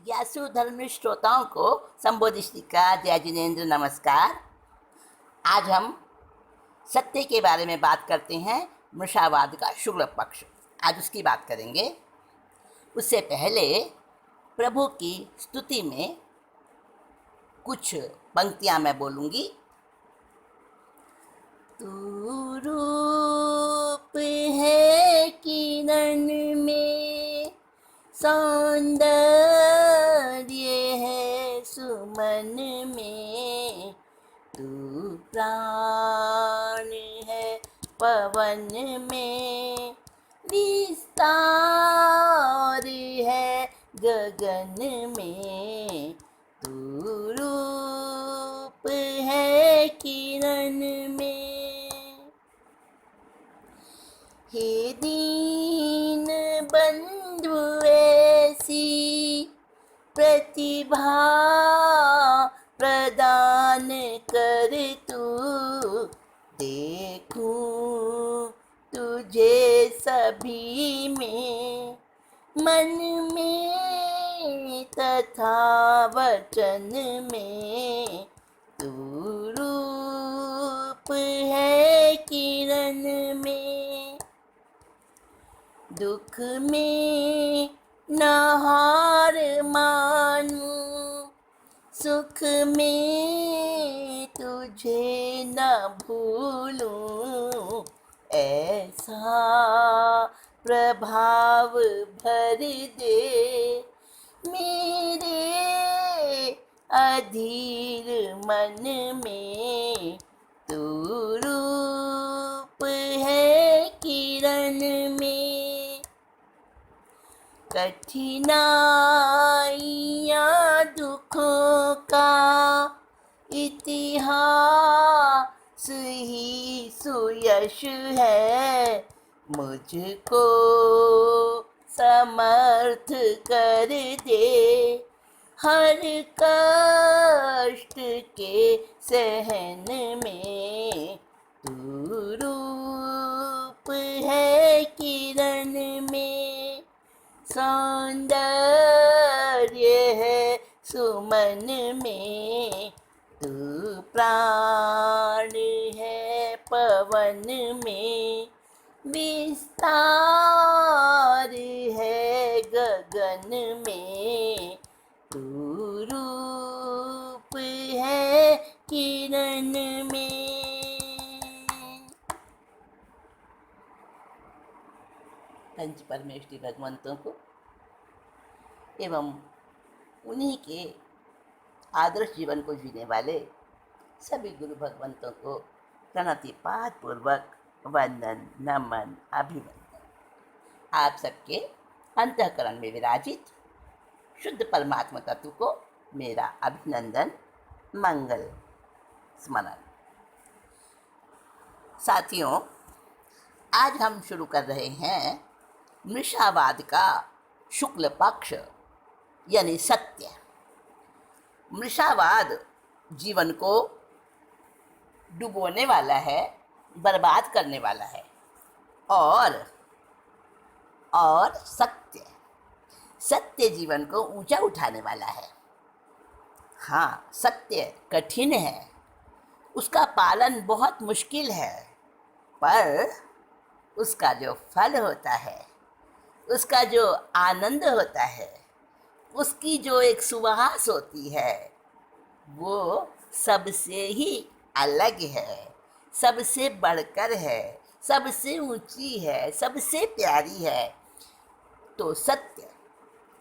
जिज्ञासु धर्म श्रोताओं को संबोधित का जय जिनेन्द्र नमस्कार। आज हम सत्य के बारे में बात करते हैं, मृषावाद का शुक्ल पक्ष। आज उसकी बात करेंगे। उससे पहले प्रभु की स्तुति में कुछ पंक्तियां मैं बोलूँगी। तू रूप है किरण में, सौंदर्य है सुमन में, तू प्राण है पवन में, विस्तार है गगन में, तू रूप है किरण में। हे दीन बंधु ऐसी प्रतिभा प्रदान कर तू, देखूं तुझे सभी में, मन में तथा वचन में, तू रूप है किरण में। दुख में न हार मानूं, सुख में तुझे न भूलूं, ऐसा प्रभाव भर दे मेरे अधीर मन में, तू रूप है किरण में। कठिनाइयाँ दुखों का इतिहास ही सुयश है, मुझको समर्थ कर दे हर कष्ट के सहन में, तू रूप है किरण में। सौंदर्य है सुमन में, तू प्राण है पवन में, विस्तार है गगन में, तू रूप है किरण में। पंच परमेष्टि भगवंतों को एवं उन्हीं के आदर्श जीवन को जीने वाले सभी गुरु भगवंतों को प्रणतिपात पूर्वक वंदन, नमन, अभिवंदन। आप सबके अंतःकरण में विराजित शुद्ध परमात्मा तत्व को मेरा अभिनंदन, मंगल स्मरण। साथियों, आज हम शुरू कर रहे हैं मृषावाद का शुक्ल पक्ष यानी सत्य। मृषावाद जीवन को डुबोने वाला है, बर्बाद करने वाला है, और सत्य जीवन को ऊंचा उठाने वाला है। हाँ, सत्य कठिन है, उसका पालन बहुत मुश्किल है, पर उसका जो फल होता है, उसका जो आनंद होता है, उसकी जो एक सुवास होती है, वो सबसे ही अलग है, सबसे बढ़कर है, सबसे ऊंची है, सबसे प्यारी है। तो सत्य,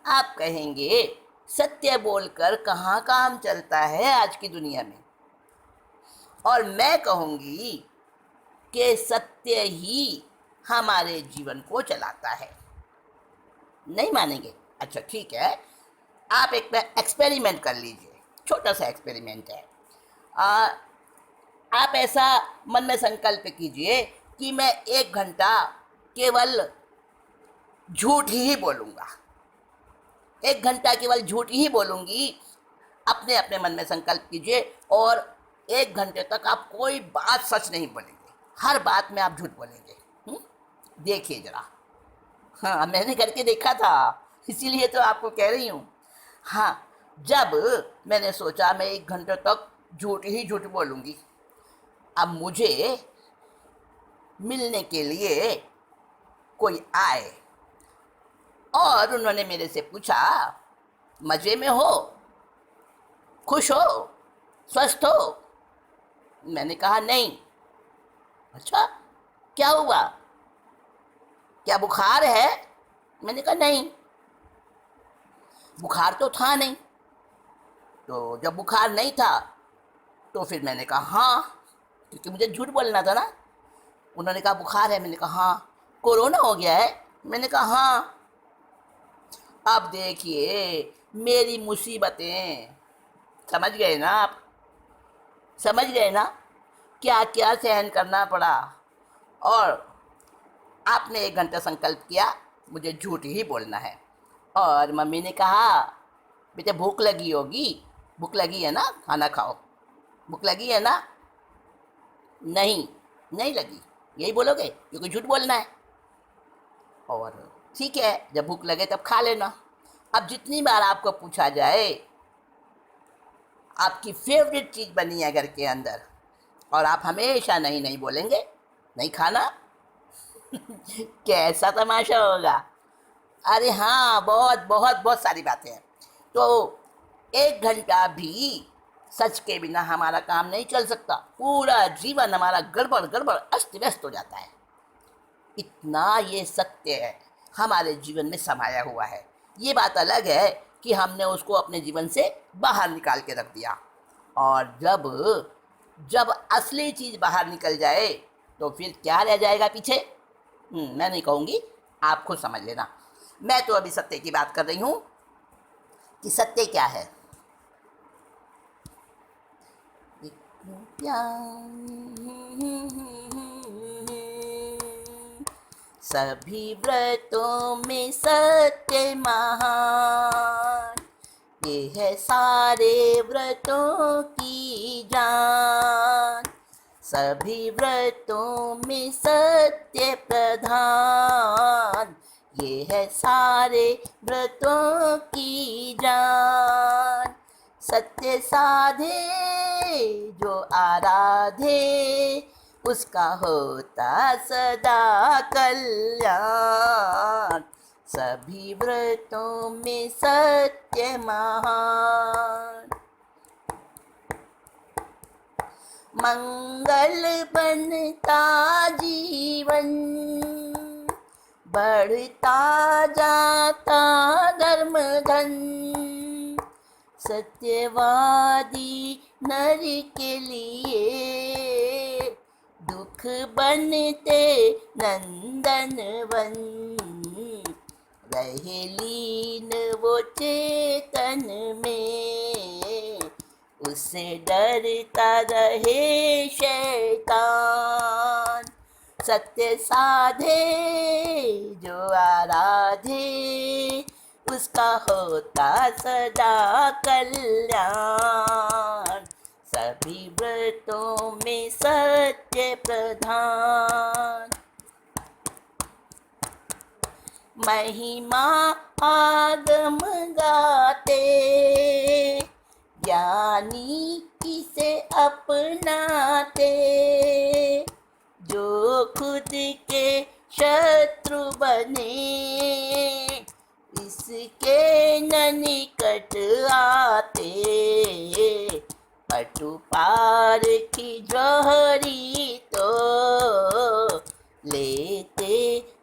आप कहेंगे सत्य बोलकर कहाँ काम चलता है आज की दुनिया में, और मैं कहूँगी कि सत्य ही हमारे जीवन को चलाता है। नहीं मानेंगे? अच्छा ठीक है, आप एक एक्सपेरिमेंट कर लीजिए, छोटा सा एक्सपेरिमेंट है। आप ऐसा मन में संकल्प कीजिए कि मैं 1 घंटा केवल झूठ ही बोलूँगा, 1 घंटा केवल झूठ ही बोलूँगी। अपने अपने मन में संकल्प कीजिए और 1 घंटे तक आप कोई बात सच नहीं बोलेंगे, हर बात में आप झूठ बोलेंगे। देखिए जरा, हाँ मैंने करके देखा था, इसीलिए तो आपको कह रही हूँ। हाँ, जब मैंने सोचा मैं 1 घंटे तक झूठ ही झूठ बोलूँगी, अब मुझे मिलने के लिए कोई आए और उन्होंने मेरे से पूछा, मज़े में हो, खुश हो, स्वस्थ हो? मैंने कहा नहीं। अच्छा, क्या हुआ, क्या बुखार है? मैंने कहा नहीं, बुखार तो था नहीं। तो जब बुखार नहीं था तो फिर मैंने कहा हाँ, क्योंकि मुझे झूठ बोलना था ना। उन्होंने कहा बुखार है, मैंने कहा हाँ। कोरोना हो गया है? मैंने कहा हाँ। अब देखिए मेरी मुसीबतें, समझ गए ना आप? समझ गए ना क्या क्या सहन करना पड़ा? और आपने 1 घंटा संकल्प किया मुझे झूठ ही बोलना है। और मम्मी ने कहा बेटे भूख लगी होगी, भूख लगी है ना, खाना खाओ। भूख लगी है ना? नहीं, नहीं लगी, यही बोलोगे क्योंकि झूठ बोलना है। और ठीक है, जब भूख लगे तब खा लेना। अब जितनी बार आपको पूछा जाए आपकी फेवरेट चीज़ बनी है घर के अंदर और आप हमेशा नहीं नहीं बोलेंगे, नहीं खाना, कैसा तमाशा होगा? अरे हाँ, बहुत बहुत बहुत सारी बातें हैं। तो 1 घंटा भी सच के बिना हमारा काम नहीं चल सकता। पूरा जीवन हमारा गड़बड़ गड़बड़ अस्त व्यस्त हो जाता है। इतना ये सत्य है हमारे जीवन में समाया हुआ है। ये बात अलग है कि हमने उसको अपने जीवन से बाहर निकाल के रख दिया। और जब जब असली चीज़ बाहर निकल जाए तो फिर क्या रह जाएगा पीछे? मैं नहीं कहूँगी, आप खुद समझ लेना। मैं तो अभी सत्य की बात कर रही हूँ कि सत्य क्या है। सभी व्रतों में सत्य महान, ये है सारे व्रतों की जान। सभी व्रतों में सत्य प्रधान, ये है सारे व्रतों की जान। सत्य साधे जो आराधे, उसका होता सदा कल्याण। सभी व्रतों में सत्य महान। मंगल बनता जीवन, बढ़ता जाता धर्म धन। सत्यवादी नर के लिए दुख बनते नंदन वन। रहे लीन वो चेतन में, उससे डरता रहे शैतान। सत्य साधे जो आराधे, उसका होता सदा कल्याण। सभी व्रतों में सत्य प्रधान। महिमा आगम गाते, ज्ञानी इसे अपनाते। जो खुद के शत्रु बने, इसके न निकट आते। पटुपार की जौहरी तो लेते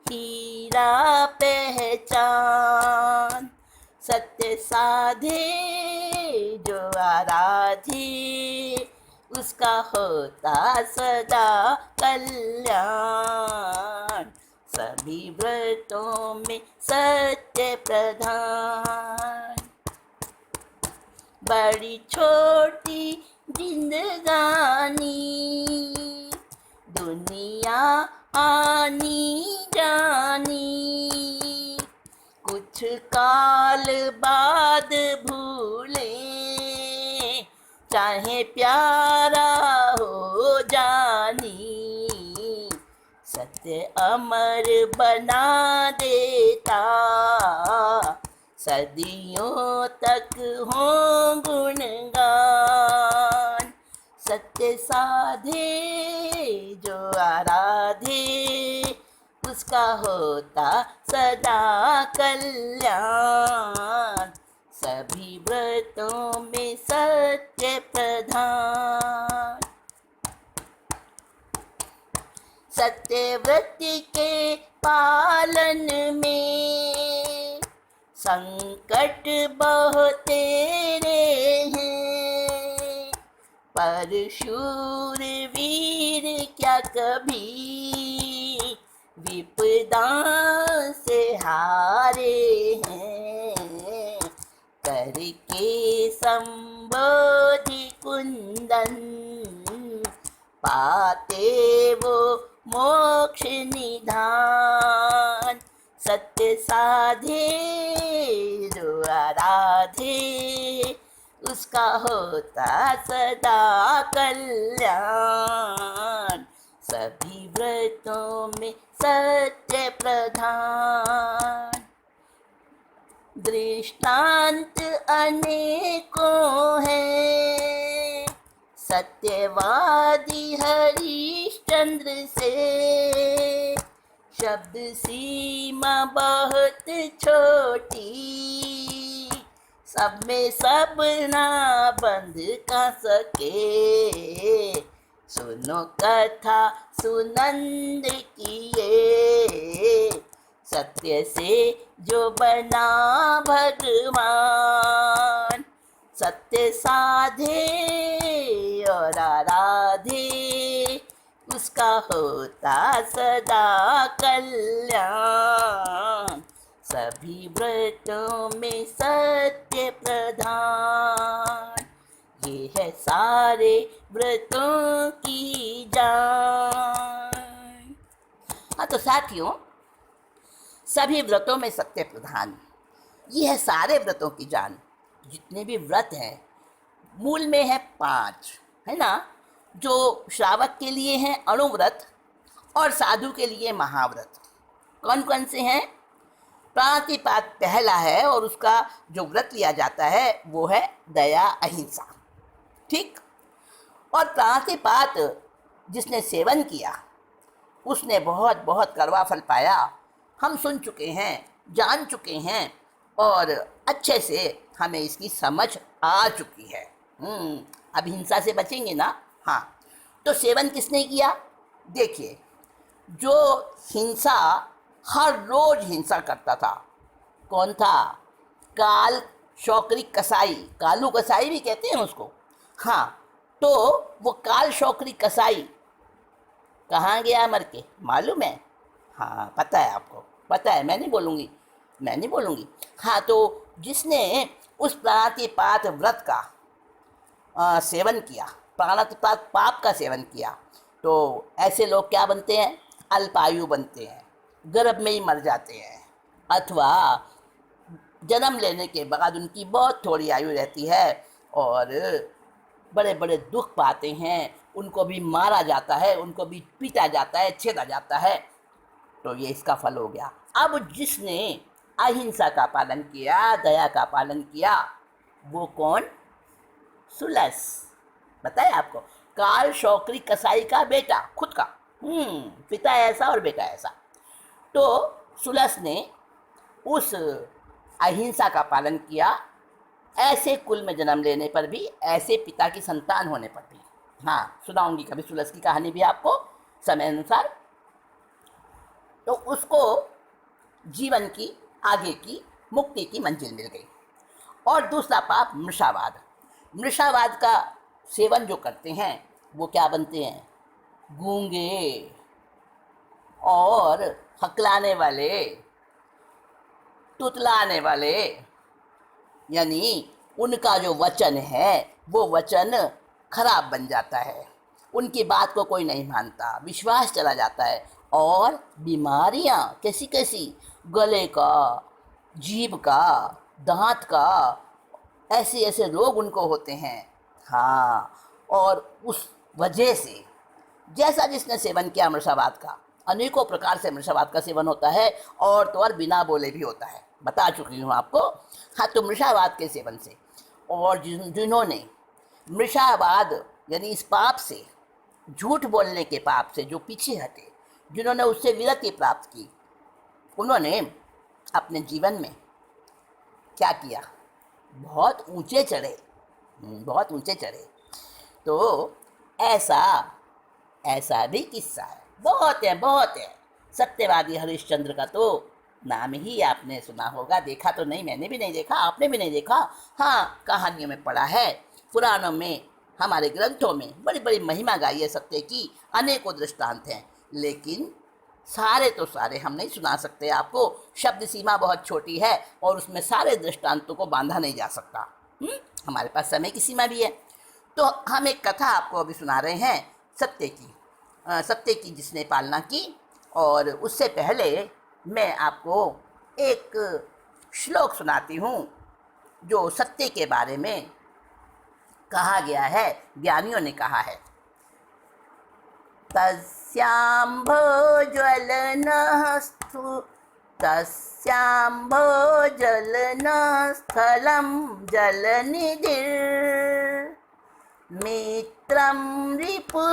हीरा पहचान। सत्य साधे जो आराधे, उसका होता सदा कल्याण। सभी व्रतों में सत्य प्रधान। बड़ी छोटी जिंदगानी, दुनिया आनी जानी। कुछ काल बाद भूले, चाहे प्यारा हो जानी। सत्य अमर बना देता, सदियों तक हों गुणगान। सत्य साधे जो आराधे, उसका होता सदा कल्याण। सभी व्रतों में सत्य प्रधान। सत्य व्रत के पालन में संकट बहुत तेरे हैं, पर शूर वीर क्या कभी विपदा से हारे हैं। करके संबोधि कुंदन, पाते वो मोक्ष निधान। सत्य साधे जो आराधे, उसका होता सदा कल्याण। सभी व्रतों में सत्य प्रधान। दृष्टांत अनेकों हैं, सत्यवादी हरिश्चंद्र से। शब्द सीमा बहुत छोटी, सब में सब ना बंध का सके। सुनो कथा सुनंद किए, सत्य से जो बना भगवान। सत्य साधे और आराधे, उसका होता सदा कल्याण। सभी व्रतों में सत्य प्रधान। ये है सारे व्रतों की जान। हाँ तो साथियों, सभी व्रतों में सत्य प्रधान, ये है सारे व्रतों की जान। जितने भी व्रत हैं मूल में है 5, है ना। जो श्रावक के लिए हैं अणुव्रत और साधु के लिए महाव्रत। कौन कौन से हैं? प्राणतिपात पहला है और उसका जो व्रत लिया जाता है वो है दया अहिंसा, ठीक। और प्राणतिपात जिसने सेवन किया उसने बहुत बहुत कड़वा फल पाया। हम सुन चुके हैं, जान चुके हैं और अच्छे से हमें इसकी समझ आ चुकी है। अब हिंसा से बचेंगे ना। हाँ, तो सेवन किसने किया? देखिए, जो हिंसा हर रोज हिंसा करता था, कौन था? काल शौकरी कसाई, कालू कसाई भी कहते हैं उसको। हाँ, तो वो काल शौकरी कसाई कहाँ गया मर के, मालूम है? हाँ, पता है आपको, पता है। मैं नहीं बोलूँगी। हाँ, तो जिसने उस प्राणातिपात व्रत का सेवन किया, प्राणातिपात पाप का सेवन किया, तो ऐसे लोग क्या बनते हैं? अल्पायु बनते हैं, गर्भ में ही मर जाते हैं, अथवा जन्म लेने के बाद उनकी बहुत थोड़ी आयु रहती है और बड़े बड़े दुख पाते हैं। उनको भी मारा जाता है, उनको भी पीटा जाता है, छेदा जाता है। तो ये इसका फल हो गया। अब जिसने अहिंसा का पालन किया, दया का पालन किया, वो कौन? सुलस। बताया आपको, काल शौकरी कसाई का बेटा, खुद का। पिता ऐसा और बेटा ऐसा। तो सुलस ने उस अहिंसा का पालन किया, ऐसे कुल में जन्म लेने पर भी, ऐसे पिता की संतान होने पर भी। हाँ, सुनाऊंगी कभी सुलस की कहानी भी आपको समय अनुसार। तो उसको जीवन की, आगे की मुक्ति की मंजिल मिल गई। और दूसरा पाप मृषावाद। मृषावाद का सेवन जो करते हैं वो क्या बनते हैं? गूंगे और हकलाने वाले, तुतलाने वाले। यानी उनका जो वचन है वो वचन खराब बन जाता है, उनकी बात को कोई नहीं मानता, विश्वास चला जाता है। और बीमारियां कैसी कैसी, गले का, जीभ का, दांत का, ऐसे ऐसे रोग उनको होते हैं। हाँ, और उस वजह से जैसा जिसने सेवन किया मृषावाद का, अनेकों प्रकार से मृषावाद का सेवन होता है, और तो और बिना बोले भी होता है। बता चुकी हूँ आपको। हाँ, तो मृषावाद के सेवन से, और जिन्होंने मृषावाद यानी इस पाप से, झूठ बोलने के पाप से जो पीछे हटे, जिन्होंने उससे विरति प्राप्त की, उन्होंने अपने जीवन में क्या किया, बहुत ऊंचे चढ़े, बहुत ऊंचे चढ़े। तो ऐसा ऐसा भी किस्सा है, बहुत है, बहुत है। सत्यवादी हरिश्चंद्र का तो नाम ही आपने सुना होगा, देखा तो नहीं, मैंने भी नहीं देखा, आपने भी नहीं देखा। हाँ, कहानियों में पढ़ा है, पुराणों में, हमारे ग्रंथों में बड़ी बड़ी महिमा गाई है सत्य की, अनेकों दृष्टांत हैं, लेकिन सारे तो सारे हम नहीं सुना सकते आपको। शब्द सीमा बहुत छोटी है और उसमें सारे दृष्टांतों को बांधा नहीं जा सकता। हमारे पास समय की सीमा भी है। तो हम एक कथा आपको अभी सुना रहे हैं सत्य की, सत्य की जिसने पालना की। और उससे पहले मैं आपको एक श्लोक सुनाती हूँ जो सत्य के बारे में कहा गया है, ज्ञानियों ने कहा है। तस्यांभोज्वलनस्थलं जलनिधिर्मित्रं रिपुः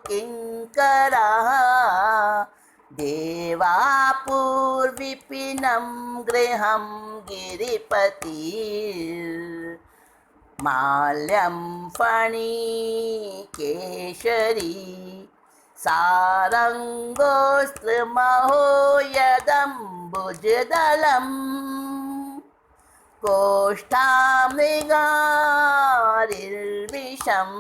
किङ्करः देवापुर्विपिनं गृहं गिरिपतिर्माल्यं फणिकेशरी सारङ्गोऽस्त्रमहोयदम्बुजदलं कोष्ठामृगारिर्विषं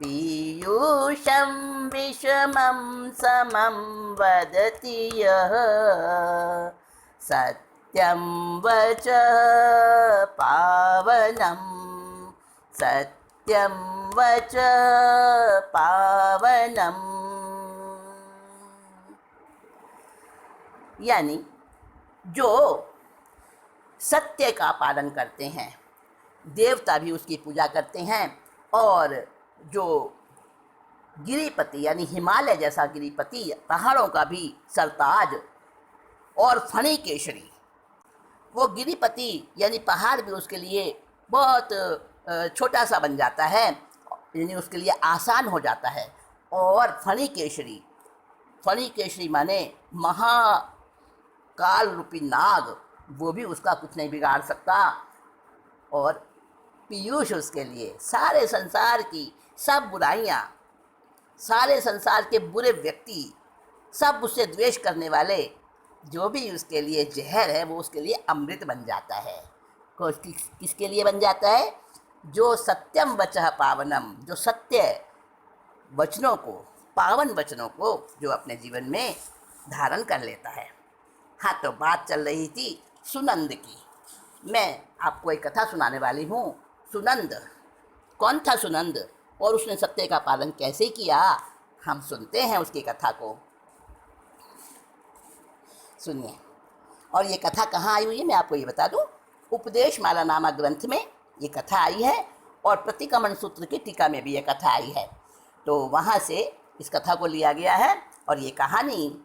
पीयूषं विषमं समं वदति यः सत्यं वच पावनं सत्यं वच पावनम। यानी जो सत्य का पालन करते हैं, देवता भी उसकी पूजा करते हैं, और जो गिरिपति यानी हिमालय जैसा गिरिपति, पहाड़ों का भी सरताज और फणी केशरी, वो गिरिपति यानी पहाड़ भी उसके लिए बहुत छोटा सा बन जाता है, यानी उसके लिए आसान हो जाता है। और फणी केशरी माने महाकाल रूपी नाग, वो भी उसका कुछ नहीं बिगाड़ सकता। और पीयूष उसके लिए सारे संसार की सब बुराइयाँ, सारे संसार के बुरे व्यक्ति, सब उससे द्वेष करने वाले, जो भी उसके लिए जहर है वो उसके लिए अमृत बन जाता है। किसके लिए बन जाता है? जो सत्यम वचः पावनम, जो सत्य वचनों को, पावन वचनों को जो अपने जीवन में धारण कर लेता है। हाँ, तो बात चल रही थी सुनंद की। मैं आपको एक कथा सुनाने वाली हूँ। सुनंद, कौन था सुनंद और उसने सत्य का पालन कैसे किया, हम सुनते हैं उसकी कथा को। सुनिए। और ये कथा कहाँ आई हुई है मैं आपको ये बता दूँ। उपदेश माला नामक ग्रंथ में ये कथा आई है, और प्रतिक्रमण सूत्र की टीका में भी ये कथा आई है। तो वहाँ से इस कथा को लिया गया है, और ये कहानी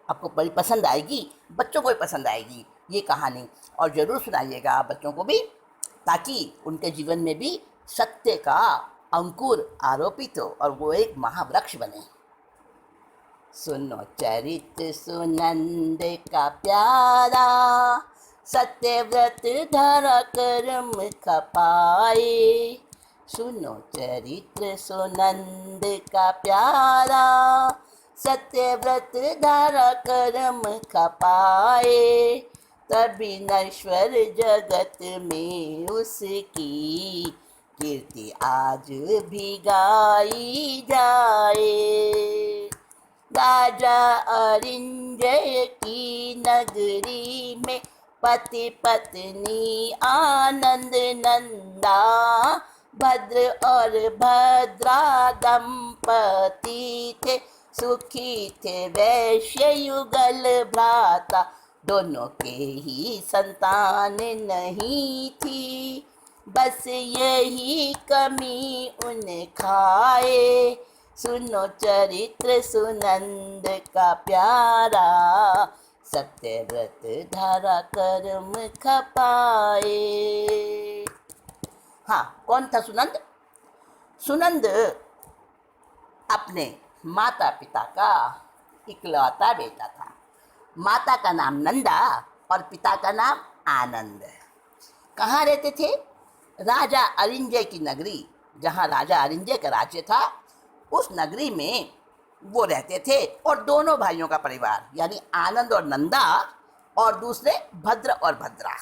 आपको बड़ी पसंद आएगी, बच्चों को भी पसंद आएगी ये कहानी, और ज़रूर सुनाइएगा आप बच्चों को भी, ताकि उनके जीवन में भी सत्य का अंकुर आरोपित हो और वो एक महावृक्ष बने। सुनो चरित्र सुनंद का प्यारा, सत्यव्रत धरा कर्म खपाए। सुनो चरित्र सुनंद का प्यारा, सत्यव्रत धरा कर्म खपाए। तभी नश्वर जगत में उसकी कीर्ति आज भी गाई जाए। राजा अरिंजय की नगरी में पति पत्नी आनंद नंदा, भद्र और भद्रा दंपति थे, सुखी थे वैश्य युगल भ्राता, दोनों के ही संतान नहीं थी, बस यही कमी उन खाए। सुनो चरित्र सुनंद का प्यारा, सत्य व्रत धारा कर्म खपाए। हाँ, कौन था सुनंद? सुनंद अपने माता पिता का इकलौता बेटा था। माता का नाम नंदा और पिता का नाम आनंद। कहाँ रहते थे? राजा अरिंजय की नगरी, जहाँ राजा अरिंजय का राज्य था, उस नगरी में वो रहते थे। और दोनों भाइयों का परिवार, यानी आनंद और नंदा, और दूसरे भद्र और भद्रा,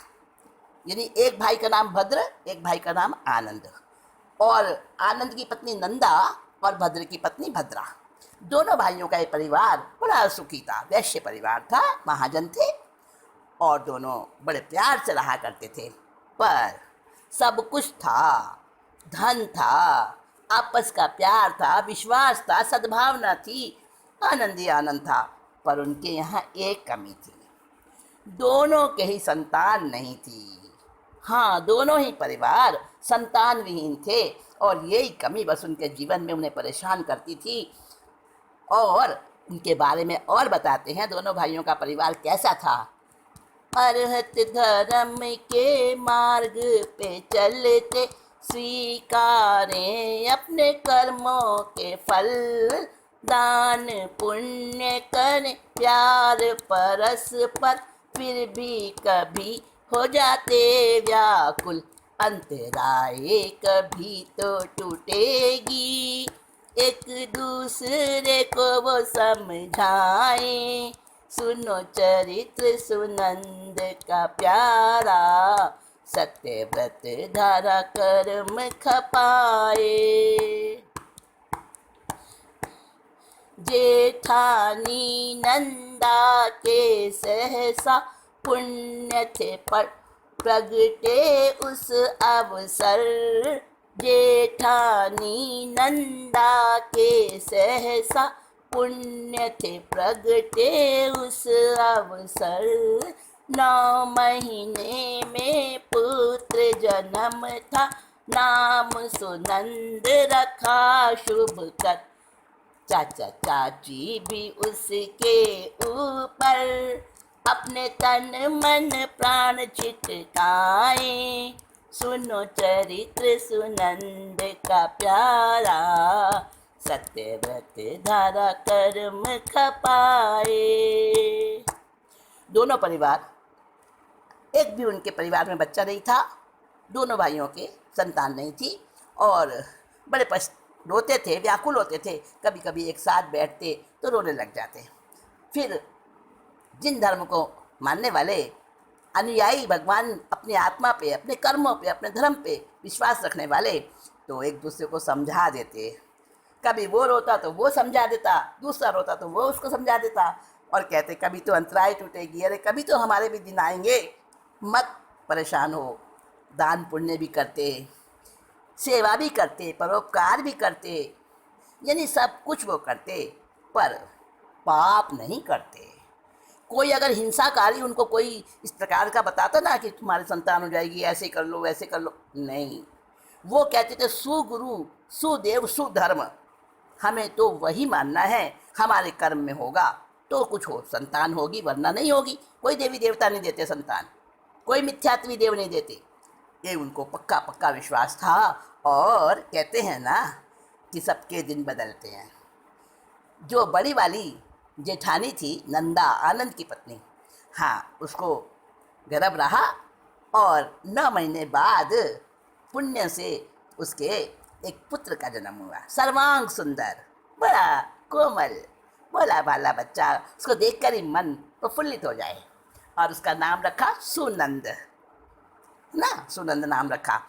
यानी एक भाई का नाम भद्र, एक भाई का नाम आनंद, और आनंद की पत्नी नंदा और भद्र की पत्नी भद्रा। दोनों भाइयों का ये परिवार बड़ा सुखी था, वैश्य परिवार था, महाजन थे, और दोनों बड़े प्यार से रहा करते थे। पर सब कुछ था, धन था, आपस का प्यार था, विश्वास था, सद्भावना थी, आनंद ही आनंद था। पर उनके यहाँ एक कमी थी, दोनों के ही संतान नहीं थी। हाँ, दोनों ही परिवार संतान विहीन थे, और यही कमी बस उनके जीवन में उन्हें परेशान करती थी। और उनके बारे में और बताते हैं, दोनों भाइयों का परिवार कैसा था। अरहत धर्म के मार्ग पे चलते, स्वीकारें अपने कर्मों के फल, दान पुण्य करें प्यार परस्पर, फिर भी कभी हो जाते व्याकुल, अंतराए कभी तो टूटेगी, एक दूसरे को वो समझाएं, सुनो चरित्र सुनंद का प्यारा, सत्य व्रत धारा कर्म खपाए। जेठानी नंदा के सहसा पुण्य थे पर प्रगटे उस अवसर, जेठानी नंदा के सहसा पुण्य थे प्रगटे उस अवसर, 9 महीने में पुत्र जन्म था, नाम सुनंद रखा शुभ कर, चाचा चाची भी उसके ऊपर अपने तन मन प्राण छिटकाए, सुनो चरित्र सुनंद का प्यारा, सत्य व्रत धारा कर्म खपाए। दोनों परिवार, एक भी उनके परिवार में बच्चा नहीं था, दोनों भाइयों के संतान नहीं थी, और बड़े रोते थे, व्याकुल होते थे, कभी कभी एक साथ बैठते तो रोने लग जाते। फिर जिन धर्म को मानने वाले अनुयायी भगवान अपनी आत्मा पे, अपने कर्मों पे, अपने धर्म पे विश्वास रखने वाले, तो एक दूसरे को समझा देते। कभी वो रोता तो वो समझा देता, दूसरा रोता तो वो उसको समझा देता, और कहते कभी तो अंतराय टूटेगी, अरे कभी तो हमारे भी दिन आएंगे, मत परेशान हो। दान पुण्य भी करते, सेवा भी करते, परोपकार भी करते, यानी सब कुछ वो करते, पर पाप नहीं करते। कोई अगर हिंसाकारी उनको कोई इस प्रकार का बताता ना कि तुम्हारी संतान हो जाएगी, ऐसे कर लो, वैसे कर लो, नहीं, वो कहते थे सुगुरु सुदेव सुधर्म, हमें तो वही मानना है, हमारे कर्म में होगा तो कुछ हो, संतान होगी वरना नहीं होगी। कोई देवी देवता नहीं देते संतान, कोई मिथ्यात्वी देव नहीं देते, ये उनको पक्का पक्का विश्वास था। और कहते हैं ना कि सबके दिन बदलते हैं। जो बड़ी वाली जेठानी थी नंदा, आनंद की पत्नी, हाँ, उसको गर्भ रहा, और 9 महीने बाद पुण्य से उसके एक पुत्र का जन्म हुआ, सर्वांग सुंदर, बड़ा कोमल, भोला भाला बच्चा, उसको देखकर ही मन प्रफुल्लित हो जाए, और उसका नाम रखा सुनंद ना, सुनंद नाम रखा।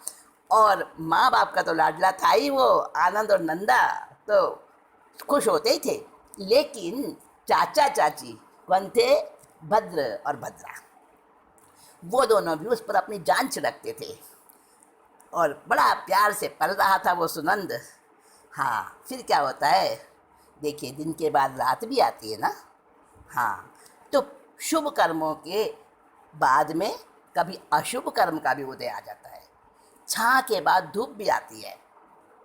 और माँ बाप का तो लाडला था ही वो आनंद, और नंदा तो खुश होते ही थे, लेकिन चाचा चाची कौन थे? भद्र और भद्रा, वो दोनों भी उस पर अपनी जान छिड़कते थे, और बड़ा प्यार से पल रहा था वो सुनंद। हाँ, फिर क्या होता है, देखिए, दिन के बाद रात भी आती है ना। हाँ, तो शुभ कर्मों के बाद में कभी अशुभ कर्म का भी उदय आ जाता है। छाँ के बाद धूप भी आती है,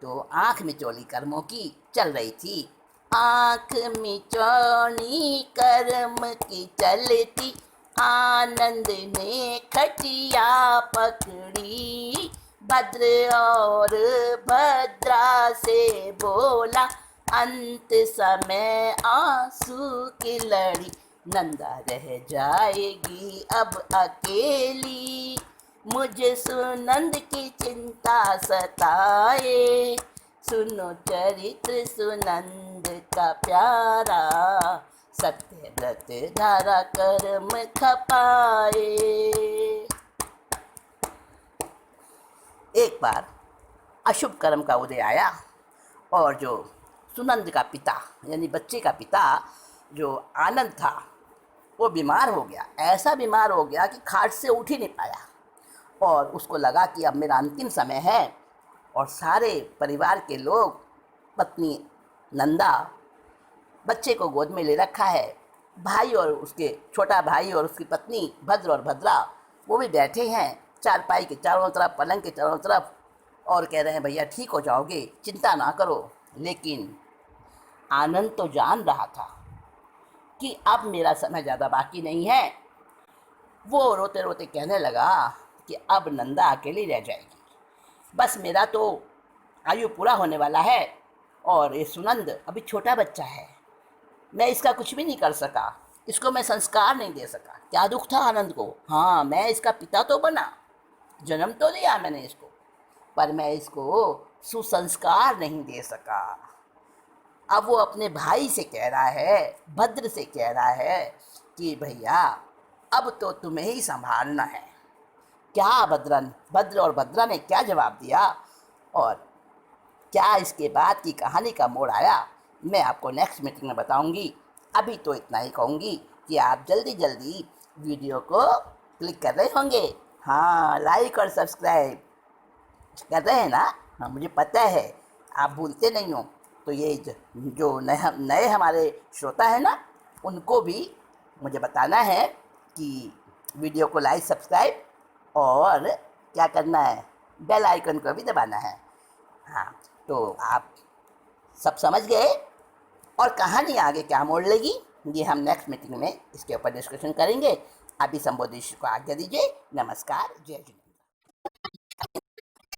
तो आँख मिचौली कर्मों की चल रही थी। आँख मिचौनी कर्म की चलती, आनंद ने खटिया पकड़ी। भद्र और भद्रा से बोला, अंत समय आंसू की लड़ी। नंदा रह जाएगी अब अकेली, मुझे सुनंद की चिंता सताए। सुनो चरित्र सुनंद का प्यारा, सत्य व्रत धारा कर्म खपाए। एक बार अशुभ कर्म का उदय आया और जो सुनंद का पिता यानी बच्चे का पिता जो आनंद था वो बीमार हो गया। ऐसा बीमार हो गया कि खाट से उठ ही नहीं पाया और उसको लगा कि अब मेरा अंतिम समय है। और सारे परिवार के लोग, पत्नी नंदा बच्चे को गोद में ले रखा है, भाई और उसके छोटा भाई और उसकी पत्नी भद्र और भद्रा वो भी बैठे हैं चारपाई के चारों तरफ, पलंग के चारों तरफ, और कह रहे हैं भैया ठीक हो जाओगे, चिंता ना करो। लेकिन आनंद तो जान रहा था कि अब मेरा समय ज़्यादा बाकी नहीं है। वो रोते रोते कहने लगा कि अब नंदा अकेली रह जाएगी, बस मेरा तो आयु पूरा होने वाला है और ये सुनंद अभी छोटा बच्चा है, मैं इसका कुछ भी नहीं कर सका, इसको मैं संस्कार नहीं दे सका। क्या दुख था आनंद को। हाँ, मैं इसका पिता तो बना, जन्म तो दिया मैंने इसको, पर मैं इसको सुसंस्कार नहीं दे सका। अब वो अपने भाई से कह रहा है, भद्र से कह रहा है कि भैया अब तो तुम्हें ही संभालना है। क्या भद्र और भद्रा ने क्या जवाब दिया और क्या इसके बाद की कहानी का मोड़ आया, मैं आपको नेक्स्ट मीटिंग में बताऊंगी। अभी तो इतना ही कहूँगी कि आप जल्दी जल्दी वीडियो को क्लिक कर रहे होंगे। हाँ, लाइक और सब्सक्राइब कर रहे हैं ना। हाँ, मुझे पता है आप भूलते नहीं हो। तो ये जो नए हमारे श्रोता हैं ना, उनको भी मुझे बताना है कि वीडियो को लाइक सब्सक्राइब और क्या करना है, बेल आइकन को भी दबाना है। हाँ, तो आप सब समझ गए और कहानी आगे क्या मोड़ लेगी ये हम नेक्स्ट मीटिंग में इसके ऊपर डिस्कशन करेंगे। अभी संबोधित को आज्ञा दीजिए। नमस्कार, जय जिनेंद्र।